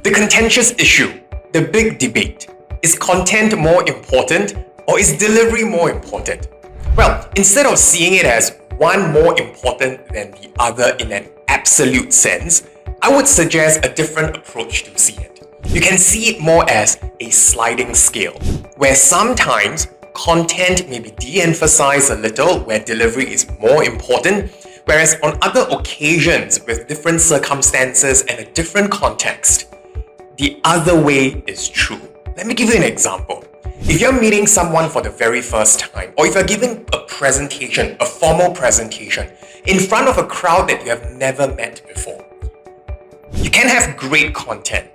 The contentious issue, the big debate, is content more important or is delivery more important? Well, instead of seeing it as one more important than the other in an absolute sense, I would suggest a different approach to see it. You can see it more as a sliding scale, where sometimes content may be de-emphasized a little, where delivery is more important, whereas on other occasions with different circumstances and a different context, the other way is true. Let me give you an example. If you're meeting someone for the very first time, or if you're giving a presentation, a formal presentation, in front of a crowd that you have never met before, you can have great content.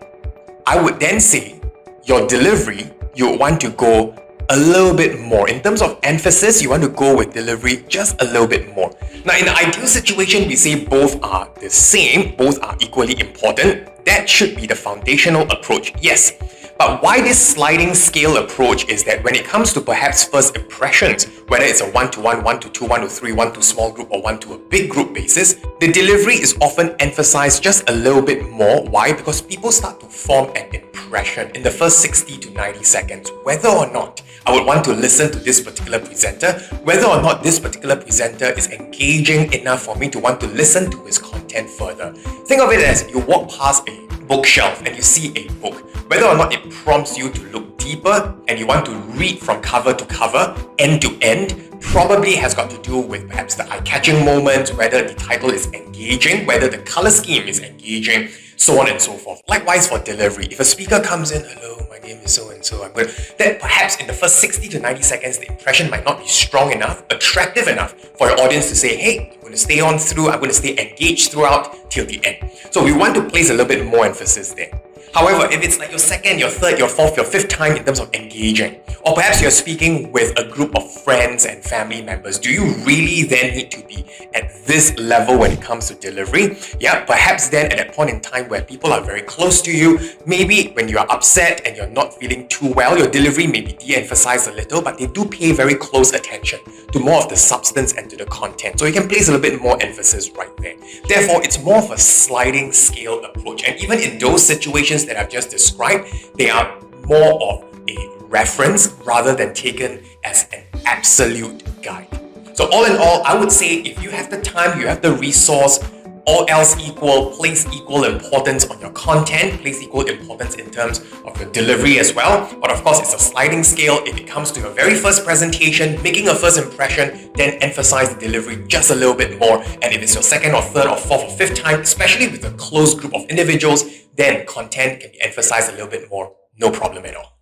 I would then say your delivery, you want to go a little bit more. In terms of emphasis, you want to go with delivery just a little bit more. Now, in the ideal situation, we say both are the same, both are equally important. That should be the foundational approach, yes. But why this sliding scale approach is that when it comes to perhaps first impressions, whether it's a 1-to-1, 1-to-2, 1-to-3, 1-to small group or 1-to a big group basis, the delivery is often emphasized just a little bit more. Why? Because people start to form an impression in the first 60 to 90 seconds, whether or not I would want to listen to this particular presenter, whether or not this particular presenter is engaging enough for me to want to listen to his content further. Think of it as you walk past a bookshelf and you see a book. Whether or not it prompts you to look deeper and you want to read from cover to cover, end to end, probably has got to do with perhaps the eye-catching moments, whether the title is engaging, whether the color scheme is engaging, so on and so forth. Likewise for delivery, if a speaker comes in, hello, my name is so-and-so, I'm good, then perhaps in the first 60 to 90 seconds, the impression might not be strong enough, attractive enough for your audience to say, hey, I'm going to stay on through, I'm going to stay engaged throughout till the end. So we want to place a little bit more emphasis there. However, if it's like your second, your third, your fourth, your fifth time in terms of engaging, or perhaps you're speaking with a group of friends and family members, do you really then need to be at this level when it comes to delivery? Yeah, perhaps then at that point in time where people are very close to you, maybe when you are upset and you're not feeling too well, your delivery may be de-emphasized a little, but they do pay very close attention to more of the substance and to the content. So you can place a little bit more emphasis right there. Therefore, it's more of a sliding scale approach. And even in those situations that I've just described, they are more of a reference rather than taken as an absolute guide. So all in all, I would say if you have the time, you have the resource, all else equal, place equal importance on your content, place equal importance in terms of your delivery as well. But of course, it's a sliding scale. If it comes to your very first presentation, making a first impression, then emphasize the delivery just a little bit more. And if it's your second or third or fourth or fifth time, especially with a close group of individuals, then content can be emphasized a little bit more. No problem at all.